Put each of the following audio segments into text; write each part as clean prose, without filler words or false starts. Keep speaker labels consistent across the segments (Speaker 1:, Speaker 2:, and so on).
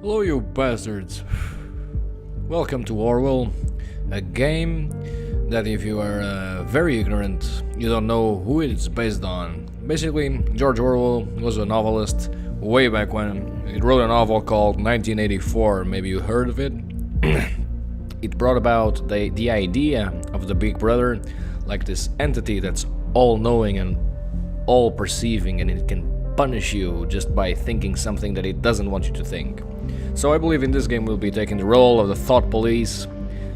Speaker 1: Hello, you bastards. Welcome to Orwell, a game that if you are very ignorant, you don't know who it's based on. Basically, George Orwell was a novelist way back when. He wrote a novel called 1984, maybe you heard of it. It brought about the idea of the Big Brother, like this entity that's all-knowing and all-perceiving, and it can punish you just by thinking something that it doesn't want you to think. So I believe in this game we'll be taking the role of the thought police,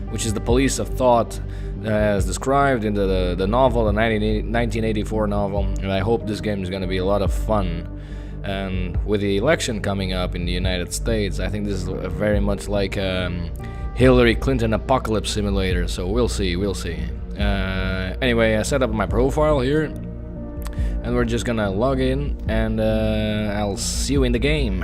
Speaker 1: which is the police of thought as described in the novel, the 1984 novel, and I hope this game is going to be a lot of fun. And with the election coming up in the United States, I think this is very much like Hillary Clinton apocalypse simulator, so we'll see. Anyway, I set up my profile here, and we're just gonna log in, and I'll see you in the game.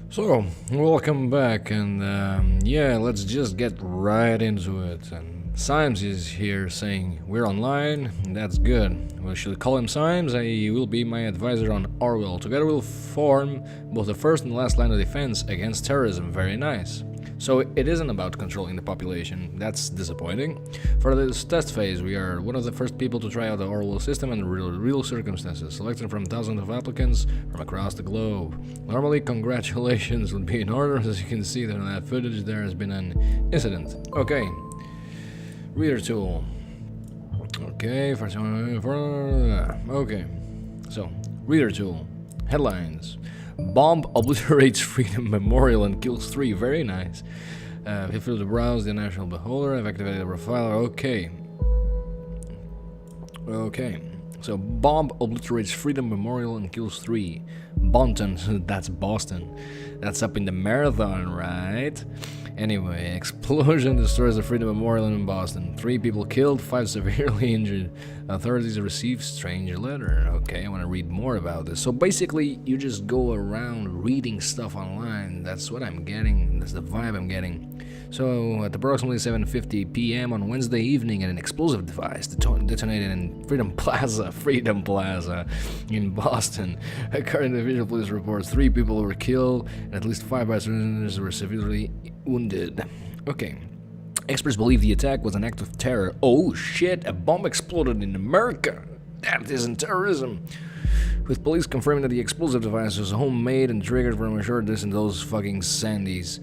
Speaker 1: So, welcome back, and yeah, let's just get right into it. And Symes is here saying we're online, that's good. We should call him Symes, he will be my advisor on Orwell. Together we'll form both the first and last line of defense against terrorism. Very nice. So it isn't about controlling the population, that's disappointing. For this test phase, we are one of the first people to try out the Orwell system under real circumstances, selected from thousands of applicants from across the globe. Normally, congratulations would be in order. As you can see that in that footage, there has been an incident. Okay, reader tool. Okay, okay, so reader tool, headlines. Bomb obliterates Freedom Memorial and kills 3. Very nice. Feel free to browse the National Beholder. I've activated the profiler. Okay. So, bomb obliterates Freedom Memorial and kills 3. Bonton, that's Boston. That's up in the Marathon, right? Anyway, explosion destroys the Freedom Memorial in Boston. 3 people killed, 5 severely injured. Authorities received strange letter. Okay, I want to read more about this. So basically, you just go around reading stuff online. That's what I'm getting. That's the vibe I'm getting. So, at approximately 7:50 p.m. on Wednesday evening, an explosive device detonated in Freedom Plaza in Boston. According to visual police reports, 3 people were killed and at least 5 bystanders were severely wounded. Okay. Experts believe the attack was an act of terror. Oh shit, a bomb exploded in America. That isn't terrorism. With police confirming that the explosive device was homemade and triggered from a short distance those fucking Sandys.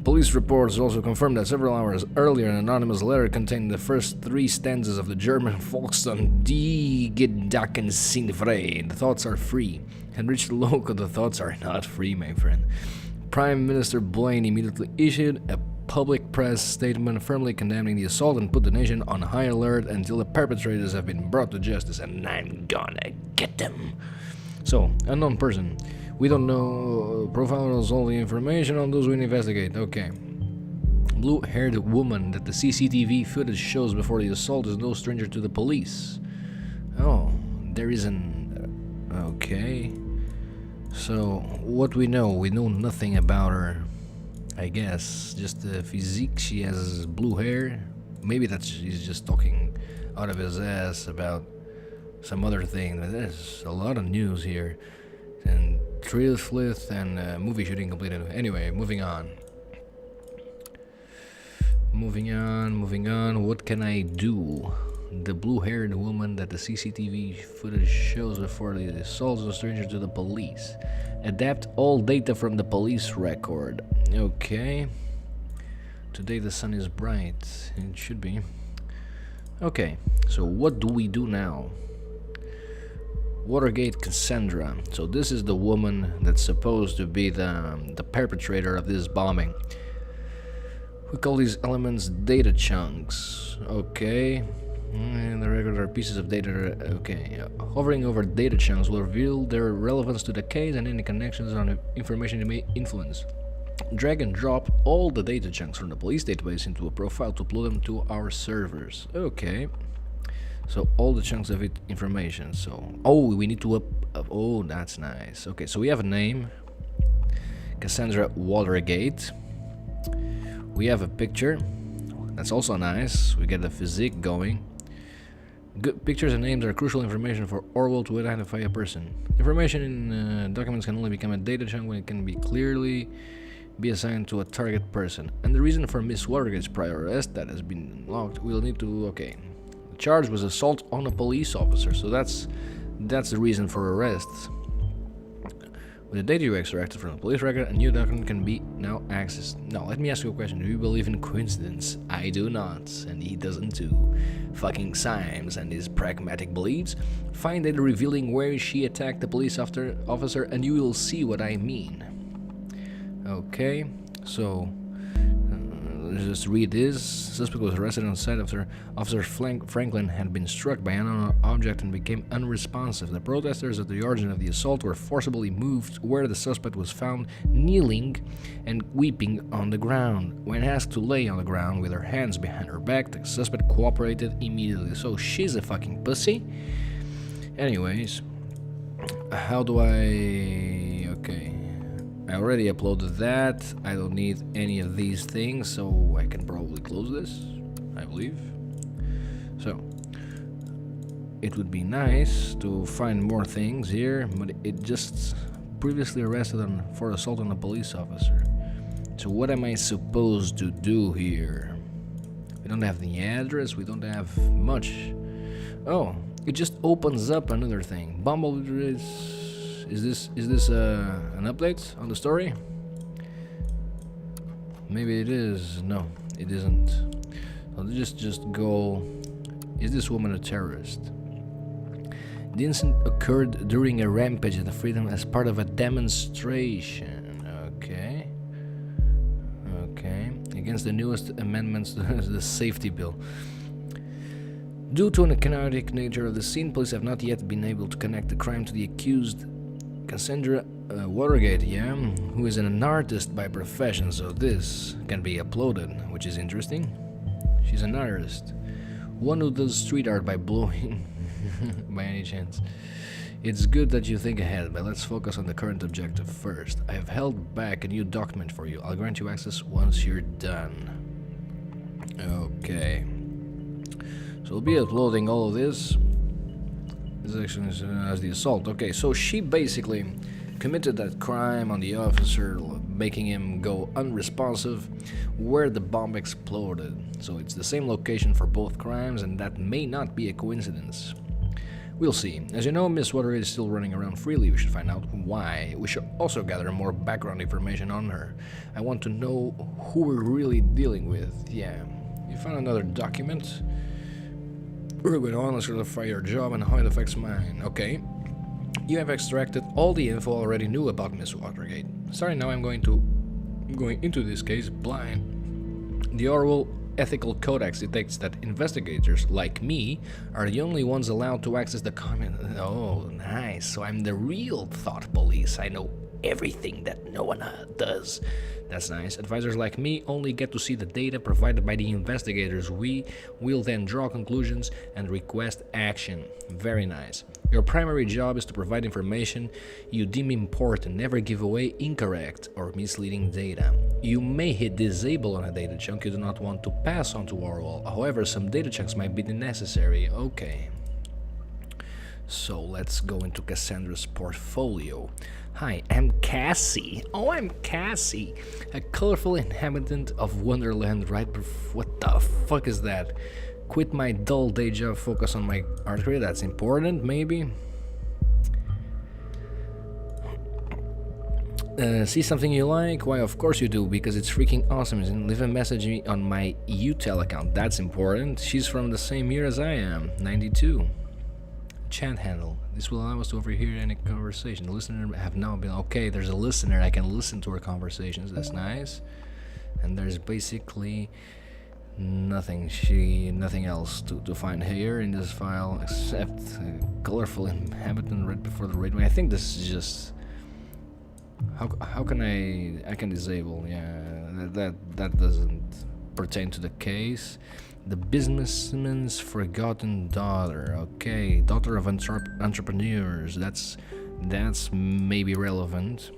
Speaker 1: Police reports also confirmed that several hours earlier an anonymous letter containing the first 3 stanzas of the German folk song Die Gedanken sind frei. The thoughts are free. Had reached the local, the thoughts are not free, my friend. Prime Minister Blaine immediately issued a public press statement firmly condemning the assault and put the nation on high alert until the perpetrators have been brought to justice, and I'm gonna get them. So, unknown person. We don't know. Profilers all the information on those we investigate. Okay. Blue-haired woman that the CCTV footage shows before the assault is no stranger to the police. Oh, there is an... okay. So, what we know nothing about her. I guess, just the physique, she has blue hair. Maybe that's he's just talking out of his ass about some other thing. There's a lot of news here. And trailer flith and movie shooting completed. Anyway, moving on. What can I do? The blue-haired woman that the CCTV footage shows before the assault is a stranger to the police. Adapt all data from the police record. Okay. Today the sun is bright. It should be. Okay, so what do we do now? Watergate Cassandra. So this is the woman that's supposed to be the perpetrator of this bombing. We call these elements data chunks. Okay. And the records are pieces of data. Okay. Hovering over data chunks will reveal their relevance to the case and any connections on information they may influence. Drag and drop all the data chunks from the police database into a profile to upload them to our servers. Okay. So all the chunks of information. So we need to oh, that's nice. Okay, so we have a name, Cassandra Watergate. We have a picture. That's also nice. We get the physique going. Good pictures and names are crucial information for Orwell to identify a person. Information in documents can only become a data chunk when it can be clearly be assigned to a target person. And the reason for Miss Watergate's prior arrest that has been logged, we'll need to... Okay. The charge was assault on a police officer, so that's the reason for arrest. With the data you extracted from the police record, a new document can be now accessed. Now, let me ask you a question. Do you believe in coincidence? I do not, and he doesn't too. Fucking Symes and his pragmatic beliefs. Find data revealing where she attacked the police officer, and you will see what I mean. Okay, so let's just read this. Suspect was arrested on site after Officer Franklin had been struck by an unknown object and became unresponsive. The protesters at the origin of the assault were forcibly moved where the suspect was found kneeling and weeping on the ground. When asked to lay on the ground with her hands behind her back, the suspect cooperated immediately. So she's a fucking pussy. Anyways, how do I... Okay. I already uploaded that. I don't need any of these things, so I can probably close this, I believe. So, it would be nice to find more things here, but it just previously arrested for assault on a police officer. So what am I supposed to do here? We don't have the address, we don't have much. Oh, it just opens up another thing. Bumble is this an update on the story? Maybe it is. No, it isn't. I'll just go. Is this woman a terrorist? The incident occurred during a rampage at the Freedom as part of a demonstration. Okay. Against the newest amendments to the safety bill. Due to an chaotic nature of the scene, police have not yet been able to connect the crime to the accused, Cassandra Watergate, who is an artist by profession, so this can be uploaded, which is interesting. She's an artist. One who does street art by blowing, by any chance. It's good that you think ahead, but let's focus on the current objective first. I have held back a new document for you. I'll grant you access once you're done. Okay. So we'll be uploading all of this. This action is as the assault. Okay, so she basically committed that crime on the officer, making him go unresponsive where the bomb exploded. So it's the same location for both crimes, and that may not be a coincidence. We'll see. As you know, Miss Watergate is still running around freely. We should find out why. We should also gather more background information on her. I want to know who we're really dealing with. Yeah. You found another document? We're going on, let's clarify your job and how it affects mine. Okay. You have extracted all the info I already knew about Miss Watergate. Sorry, now I'm going into this case blind. The Orwell Ethical Codex dictates that investigators like me are the only ones allowed to access the comment. Oh, nice. So I'm the real thought police. I know everything that no one does. That's nice. Advisors like me only get to see the data provided by the investigators. We will then draw conclusions and request action. Very nice. Your primary job is to provide information you deem important. Never give away incorrect or misleading data. You may hit disable on a data chunk you do not want to pass on to Orwell. However, some data chunks might be necessary. Okay. So let's go into Cassandra's portfolio. Hi, I'm Cassie. Oh, I'm Cassie. A colorful inhabitant of Wonderland what the fuck is that? Quit my dull day job, focus on my art career. That's important, maybe? See something you like? Why, of course you do, because it's freaking awesome. And leave a message on my UTEL account. That's important. She's from the same year as I am, 92. Chat handle. This will allow us to overhear any conversation. The listener have now been... Okay, there's a listener. I can listen to her conversations. That's nice. And there's basically nothing else to find here in this file except colorful inhabitant right before the raid. I think this is just... How can I can disable? Yeah, that doesn't pertain to the case. The businessman's forgotten daughter. Okay, daughter of entrepreneurs. That's maybe relevant.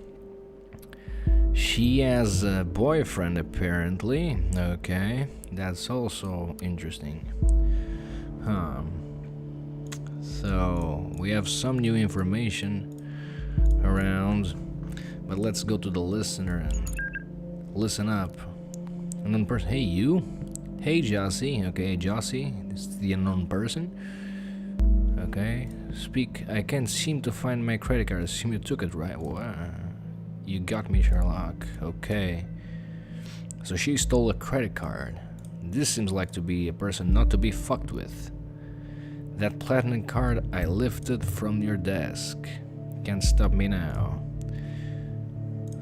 Speaker 1: She has a boyfriend apparently. Okay, that's also interesting. So we have some new information around, but let's go to the listener and listen up. Unknown person. Hey, you. Hey, Jossie. Okay, Jossie. This is the unknown person. Okay. Speak. I can't seem to find my credit card. I assume you took it, right? Wow. You got me, Sherlock. Okay. So she stole a credit card. This seems like to be a person not to be fucked with. That platinum card I lifted from your desk. Can't stop me now.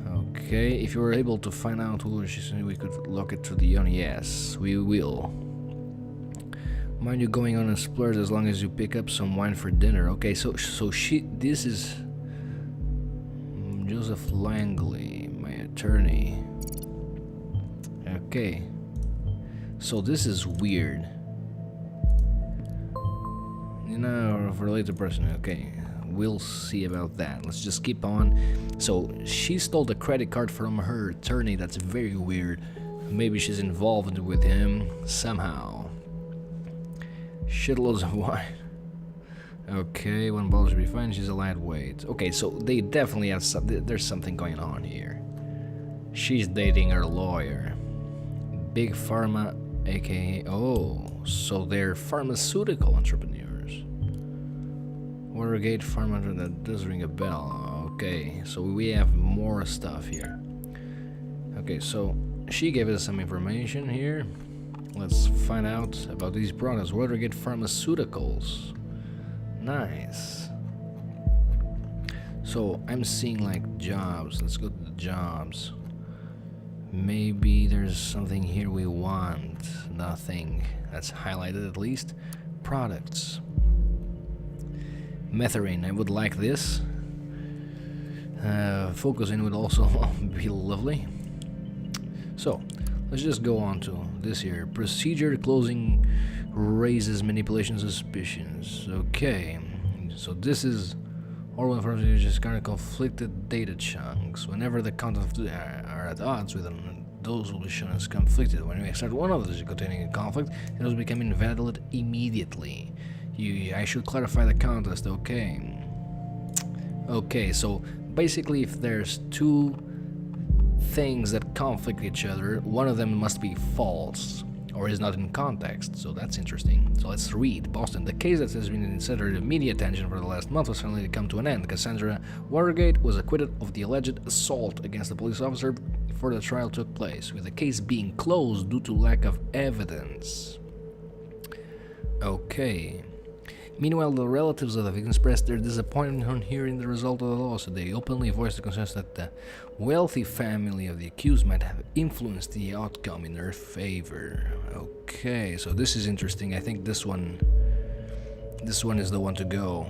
Speaker 1: Okay, if you were able to find out who she said, we could lock it through the onion. Yes, we will. Mind you going on a splurge as long as you pick up some wine for dinner. Okay, so this is Joseph Langley, my attorney. Okay, so this is weird. You know, for a later person. Okay, we'll see about that. Let's just keep on. So she stole the credit card from her attorney. That's very weird. Maybe she's involved with him somehow. Shitloads of wine. Okay, one bottle should be fine. She's a lightweight. Okay, so they definitely have there's something going on here. She's dating her lawyer. Big Pharma, aka so they're pharmaceutical entrepreneurs. Watergate Pharma, that does ring a bell. Okay, so we have more stuff here. Okay, so she gave us some information here. Let's find out about these products. Watergate Pharmaceuticals. Nice. So I'm seeing like jobs. Let's go to the jobs. Maybe there's something here we want. Nothing. That's highlighted at least. Products. Methane. I would like this. Focusing would also be lovely. So let's just go on to this here. Procedure closing raises manipulation suspicions. Okay. So this is Orwell information just kind of conflicted data chunks. Whenever the content are at odds with them, those will be shown as conflicted. When we extract one of those containing a conflict, it will become invalid immediately. I should clarify the context. Okay. Okay, so basically if there's two things that conflict each other, one of them must be false or is not in context. So that's interesting. So let's read. Boston. The case that has been in the center of media attention for the last month was finally to come to an end. Cassandra Watergate was acquitted of the alleged assault against a police officer before the trial took place, with the case being closed due to lack of evidence. Okay. Meanwhile, the relatives of the victims expressed their disappointment on hearing the result of the lawsuit. They openly voiced the concerns that the wealthy family of the accused might have influenced the outcome in their favor. Okay, so this is interesting. I think this one is the one to go.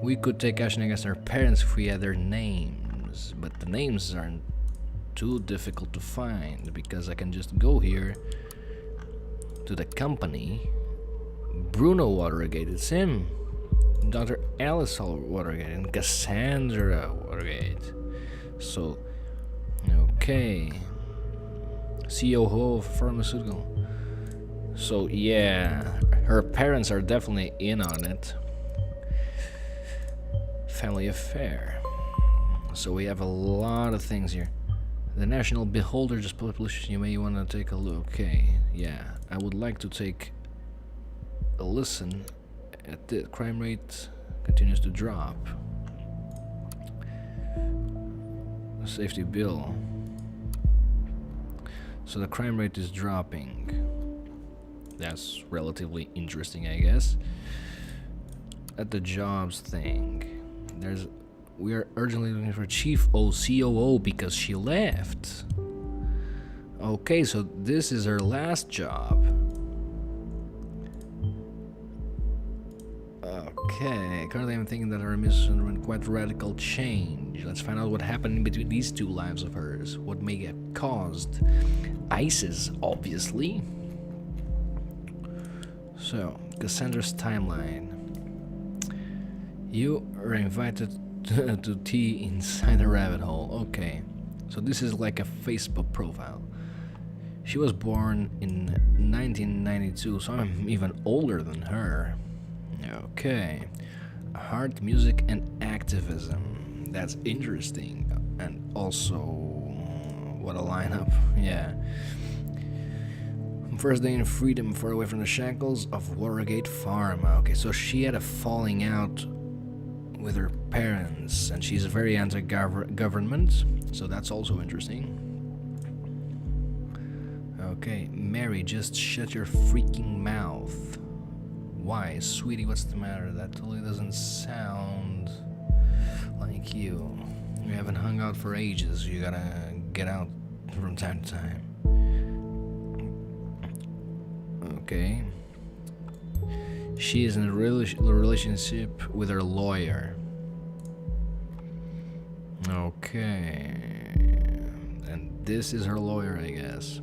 Speaker 1: We could take action against our parents if we had their names, but the names aren't too difficult to find because I can just go here to the company. Bruno Watergate, it's him. Dr. Alice Watergate and Cassandra Watergate. So, okay. CEO of pharmaceutical. So, yeah, her parents are definitely in on it. Family affair. So, we have a lot of things here. The National Beholder just published. You may want to take a look. Okay, yeah, I would like to take a listen at the crime rate continues to drop. Safety bill. So the crime rate is dropping. That's relatively interesting, I guess. At the jobs thing, we are urgently looking for Chief COO because she left. Okay, so this is her last job. Okay, currently I'm thinking that her mission underwent quite radical change. Let's find out what happened in between these two lives of hers. What may have caused ISIS, obviously. So, Cassandra's timeline. You are invited to tea inside a rabbit hole. Okay, so this is like a Facebook profile. She was born in 1992, so I'm even older than her. Okay. Art, music, and activism. That's interesting. And also, what a lineup. Yeah. First day in freedom, far away from the shackles of Watergate Farm. Okay, so she had a falling out with her parents, and she's very anti-government, so that's also interesting. Okay, Mary, just shut your freaking mouth. Why, sweetie, what's the matter? That totally doesn't sound like you. You haven't hung out for ages. You gotta get out from time to time. Okay. She is in a relationship with her lawyer. Okay. And this is her lawyer, I guess.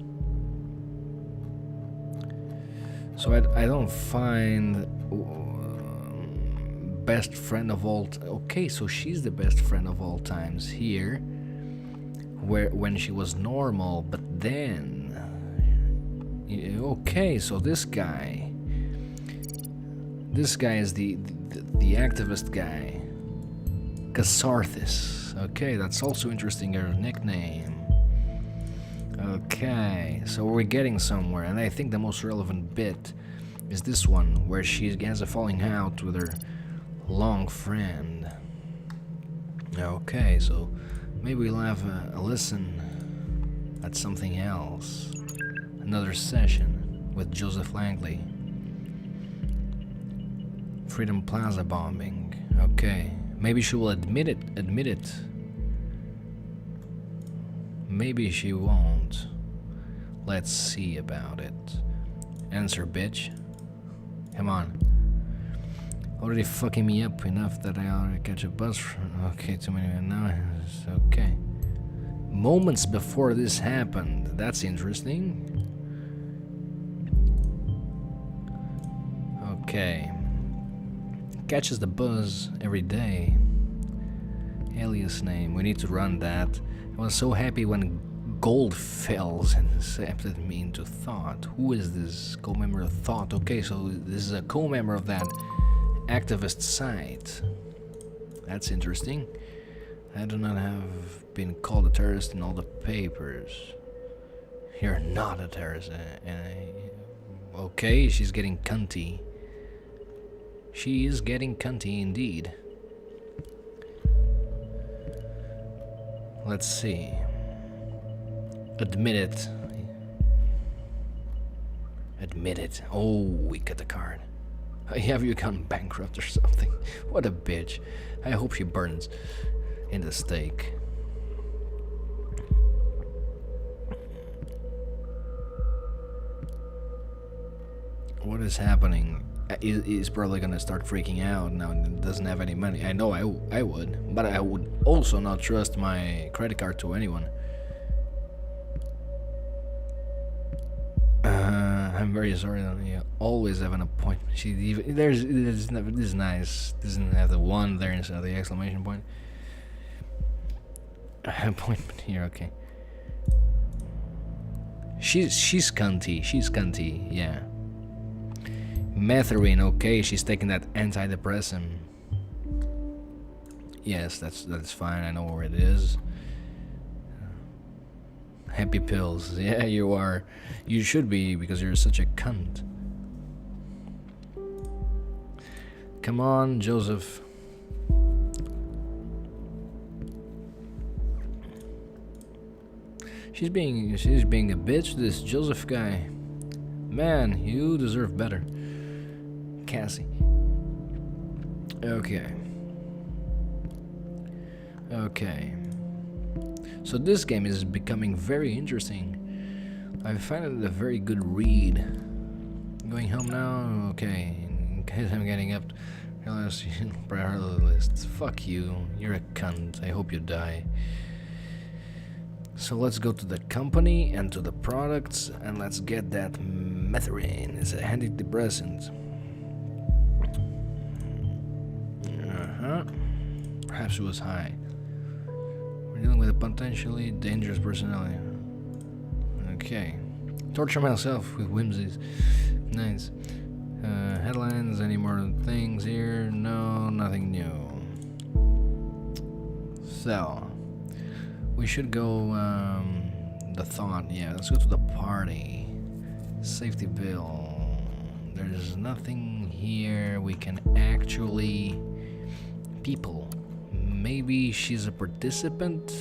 Speaker 1: So I don't find best friend of all. Okay, so she's the best friend of all times here. When she was normal, but then. Okay, so this guy is the activist guy, Catharsis. Okay, that's also interesting, her nickname. Okay, so we're getting somewhere, and I think the most relevant bit is this one, where she has a falling out with her long friend. Okay, so maybe we'll have a listen at something else. Another session with Joseph Langley. Freedom Plaza bombing. Okay. Maybe she will admit it. Maybe she won't. Let's see about it. Answer, bitch. Come on. Already fucking me up enough that I ought to catch a bus from... Okay, too many now. Okay. Moments before this happened. That's interesting. Okay. Catches the buzz every day. Alias name. We need to run that. I was so happy when gold fells and accepted me into thought. Who is this co-member of thought? Okay, so this is a co-member of that activist site. That's interesting. I do not have been called a terrorist in all the papers. You're not a terrorist. Okay, she's getting cunty. She is getting cunty indeed. Let's see. Admit it. Admit it. Oh, we got the card. Have you gone bankrupt or something? What a bitch. I hope she burns in the stake. What is happening? He's probably gonna start freaking out now and doesn't have any money. I know I would, but I would also not trust my credit card to anyone. I'm very sorry that you always have an appointment. This is nice. Doesn't have the one there instead of the exclamation point. Appointment here, okay. She's cunty, yeah. Metherine, okay, she's taking that antidepressant. Yes, that's fine, I know where it is. Happy pills, yeah, you are. You should be, because you're such a cunt. Come on, Joseph. She's being a bitch, this Joseph guy. Man, you deserve better. Cassie. Okay. So this game is becoming very interesting. I find it a very good read. Going home now? Okay. In case I'm getting up, priority list. Fuck you. You're a cunt. I hope you die. So let's go to the company and to the products, and let's get that metherine. It's a antidepressant. Perhaps it was high. We're dealing with a potentially dangerous personality. Okay. Torture myself with whimsies. Nice. Headlines, any more things here? No, nothing new. So, we should go, the thought, yeah, let's go to the party. Safety bill. There's nothing here we can actually... People. Maybe she's a participant?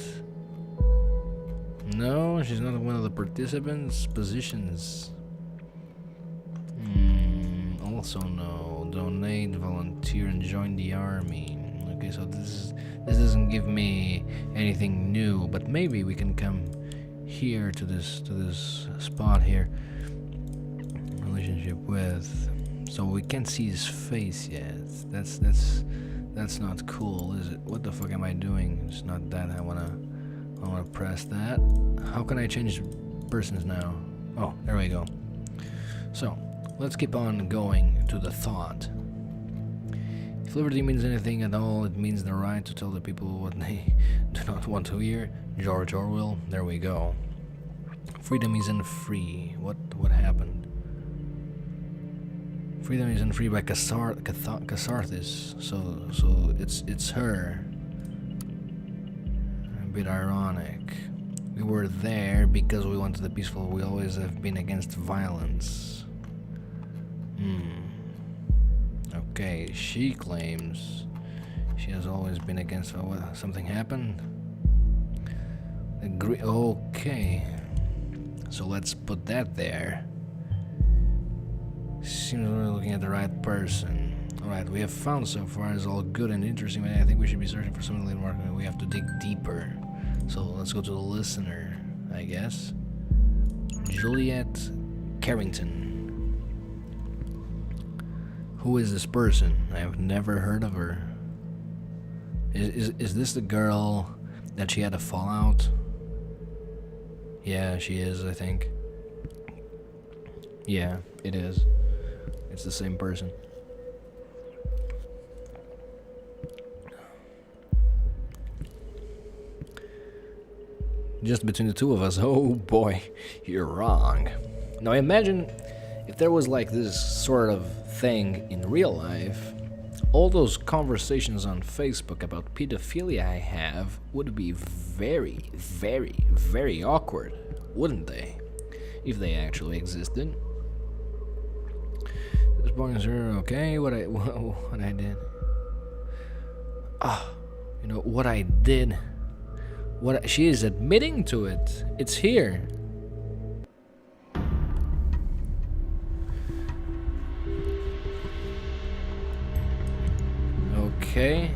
Speaker 1: No, she's not one of the participants. Positions. Also no. Donate, volunteer, and join the army. Okay, so this doesn't give me anything new, but maybe we can come here to this spot here. Relationship with. So we can't see his face yet. That's not cool, is it? What the fuck am I doing? It's not that. I wanna press that. How can I change persons now? Oh, there we go. So, let's keep on going to the thought. If liberty means anything at all, it means the right to tell the people what they do not want to hear. George Orwell. There we go. Freedom isn't free. What happened? Freedom isn't free by catharsis. So it's her. A bit ironic. We were there because we wanted the peaceful. We always have been against violence. Okay, she claims she has always been against. What, something happened? Agree. Okay. So let's put that there. Seems we're looking at the right person. Alright, we have found so far is all good and interesting, but I think we should be searching for something later more. We have to dig deeper. So let's go to the listener, I guess. Juliet Carrington. Who is this person? I have never heard of her. Is this the girl that she had a fallout? Yeah, she is, I think. Yeah, it is. It's the same person. Just between the two of us. Oh boy, you're wrong. Now imagine if there was like this sort of thing in real life. All those conversations on Facebook about pedophilia I have would be very, very, very awkward, wouldn't they? If they actually existed. This point is okay. What I did. You know what I did. She is admitting to it. It's here. Okay.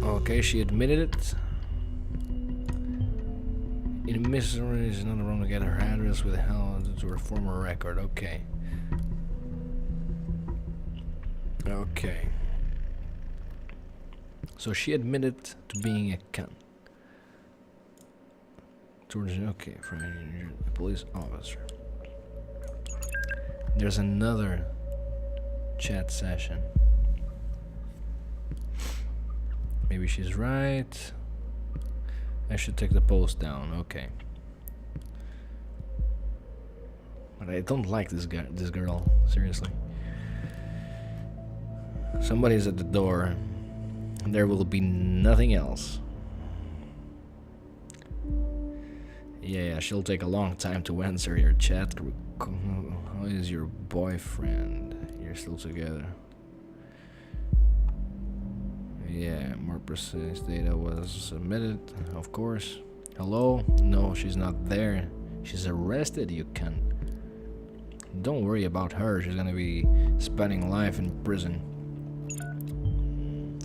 Speaker 1: Okay, she admitted it. In Missouri, it's not wrong to get her address with hell to her former record. Okay. Okay. So she admitted to being a cunt. Okay, from a police officer. There's another chat session. Maybe she's right. I should take the post down. Okay. But I don't like this guy, this girl. Seriously. Somebody's at the door. There will be nothing else. Yeah, she'll take a long time to answer your chat. How is your boyfriend? You're still together. Yeah, more precise data was submitted, of course. Hello? No, she's not there. She's arrested, you cunt. Don't worry about her. She's gonna be spending life in prison.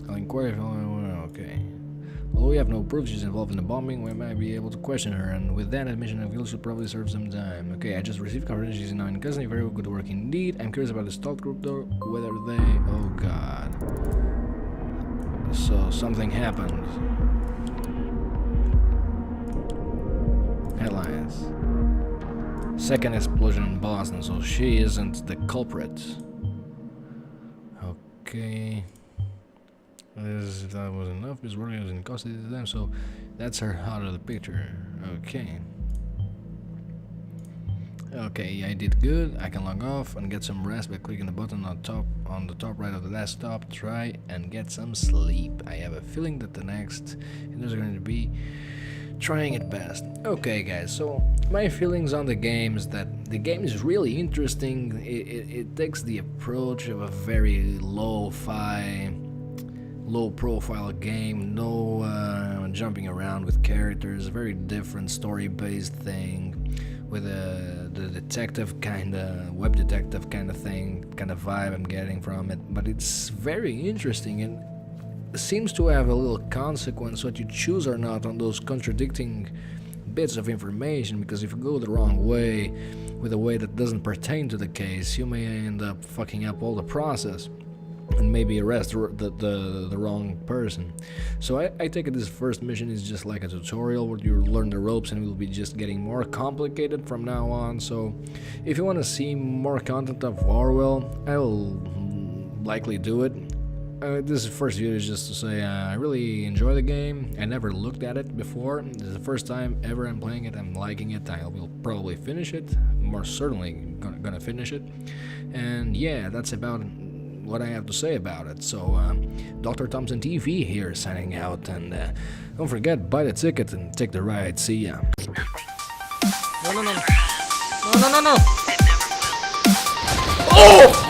Speaker 1: I'll inquire if... Okay. Although we have no proof she's involved in the bombing, we might be able to question her, and with that admission of guilt, she'll probably serve some time. Okay, I just received confirmation she's now in custody. Very good work indeed. I'm curious about the stalk group, though. Whether they... Oh, God. So, something happened. Headlines. Second explosion in Boston, so she isn't the culprit. Okay. That was enough. Miss Warren was in custody at the time, so that's her out of the picture. Okay. Okay, I did good. I can log off and get some rest by clicking the button on the top right of the desktop. Try and get some sleep. I have a feeling that the next is going to be trying it best. Okay, guys, so my feelings on the game is that the game is really interesting. It takes the approach of a very lo-fi, low-profile game, no jumping around with characters, a very different story-based thing with the detective kind of, web detective kind of thing, kind of vibe I'm getting from it. But it's very interesting and seems to have a little consequence what you choose or not on those contradicting bits of information, because if you go the wrong way with a way that doesn't pertain to the case, you may end up fucking up all the process and maybe arrest the wrong person. So I take it this first mission is just like a tutorial where you learn the ropes and it will be just getting more complicated from now on. So if you want to see more content of Orwell, I will likely do it. This first video is just to say I really enjoy the game. I never looked at it before. This is the first time ever I'm playing it. I'm liking it. I will probably finish it. More certainly gonna finish it. And yeah, that's about what I have to say about it. So Dr. Thompson TV here signing out, and don't forget, buy the ticket and take the ride. See ya. No. Oh!